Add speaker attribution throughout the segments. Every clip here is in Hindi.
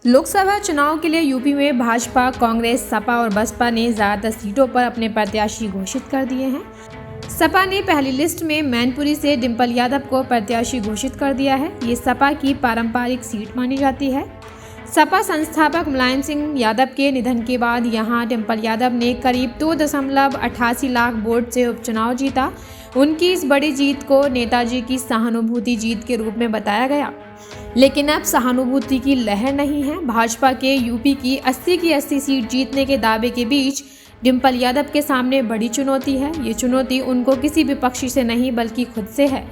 Speaker 1: लोकसभा चुनाव के लिए यूपी में भाजपा, कांग्रेस, सपा और बसपा ने ज़्यादातर सीटों पर अपने प्रत्याशी घोषित कर दिए हैं। सपा ने पहली लिस्ट में मैनपुरी से डिंपल यादव को प्रत्याशी घोषित कर दिया है। ये सपा की पारंपरिक सीट मानी जाती है। सपा संस्थापक मुलायम सिंह यादव के निधन के बाद यहां डिंपल यादव ने करीब 2.88 लाख वोट से उपचुनाव जीता। उनकी इस बड़ी जीत को नेताजी की सहानुभूति जीत के रूप में बताया गया, लेकिन अब सहानुभूति की लहर नहीं है। भाजपा के यूपी की 80 सीट जीतने के दावे के बीच डिंपल यादव के सामने बड़ी चुनौती है। ये चुनौती उनको किसी विपक्षी से नहीं बल्कि खुद से है।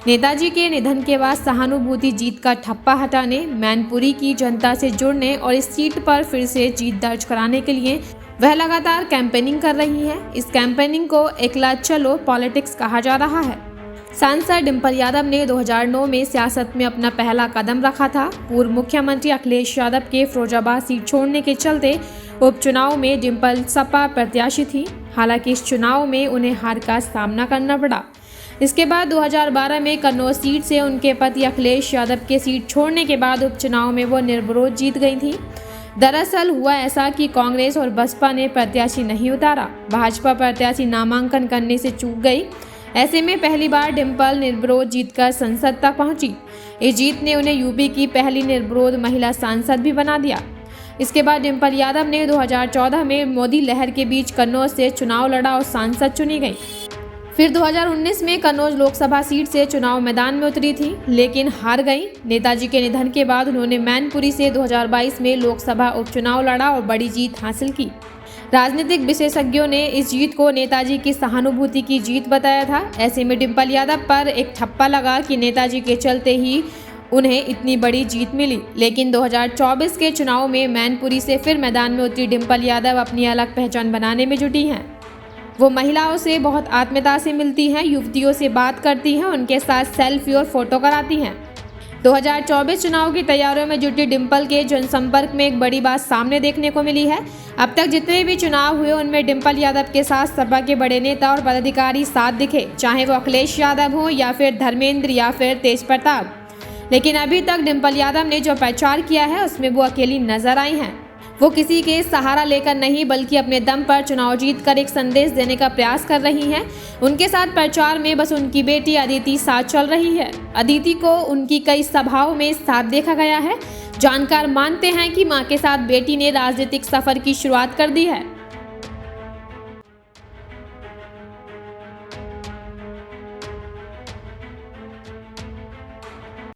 Speaker 1: नेताजी के निधन के बाद सहानुभूति जीत का ठप्पा हटाने, मैनपुरी की जनता से जुड़ने और इस सीट पर फिर से जीत दर्ज कराने के लिए वह लगातार कैंपेनिंग कर रही है। इस कैंपेनिंग को एकला चलो पॉलिटिक्स कहा जा रहा है। सांसद डिंपल यादव ने 2009 में सियासत में अपना पहला कदम रखा था। पूर्व मुख्यमंत्री अखिलेश यादव के फिरोजाबाद सीट छोड़ने के चलते उपचुनाव में डिंपल सपा प्रत्याशी थी। हालांकि इस चुनाव में उन्हें हार का सामना करना पड़ा। इसके बाद 2012 में कन्नौज सीट से उनके पति अखिलेश यादव के सीट छोड़ने के बाद उपचुनाव में वो निर्विरोध जीत गई थी। दरअसल हुआ ऐसा कि कांग्रेस और बसपा ने प्रत्याशी नहीं उतारा। भाजपा प्रत्याशी नामांकन करने से चूक गई। ऐसे में पहली बार डिंपल निर्विरोध जीतकर संसद तक पहुंची। इस जीत ने उन्हें यूपी की पहली निर्विरोध महिला सांसद भी बना दिया। इसके बाद डिंपल यादव ने 2014 में मोदी लहर के बीच कन्नौज से चुनाव लड़ा और सांसद चुनी गई। फिर 2019 में कन्नौज लोकसभा सीट से चुनाव मैदान में उतरी थी, लेकिन हार गई। नेताजी के निधन के बाद उन्होंने मैनपुरी से 2022 में लोकसभा उपचुनाव लड़ा और बड़ी जीत हासिल की। राजनीतिक विशेषज्ञों ने इस जीत को नेताजी की सहानुभूति की जीत बताया था। ऐसे में डिंपल यादव पर एक ठप्पा लगा कि नेताजी के चलते ही उन्हें इतनी बड़ी जीत मिली। लेकिन 2024 के चुनाव में मैनपुरी से फिर मैदान में उतरी डिंपल यादव अपनी अलग पहचान बनाने में जुटी हैं। वो महिलाओं से बहुत आत्मीयता से मिलती हैं, युवतियों से बात करती हैं, उनके साथ सेल्फी और फोटो कराती हैं। 2024 चुनाव की तैयारियों में जुटी डिंपल के जनसंपर्क में एक बड़ी बात सामने देखने को मिली है। अब तक जितने भी चुनाव हुए उनमें डिंपल यादव के साथ सपा के बड़े नेता और पदाधिकारी साथ दिखे, चाहे वो अखिलेश यादव हो या फिर धर्मेंद्र या फिर तेज प्रताप। लेकिन अभी तक डिंपल यादव ने जो प्रचार किया है उसमें वो अकेली नजर आई हैं। वो किसी के सहारा लेकर नहीं बल्कि अपने दम पर चुनाव जीतकर एक संदेश देने का प्रयास कर रही हैं। उनके साथ प्रचार में बस उनकी बेटी अदिति साथ चल रही है। अदिति को उनकी कई सभाओं में साथ देखा गया है। जानकार मानते हैं कि मां के साथ बेटी ने राजनीतिक सफर की शुरुआत कर दी है।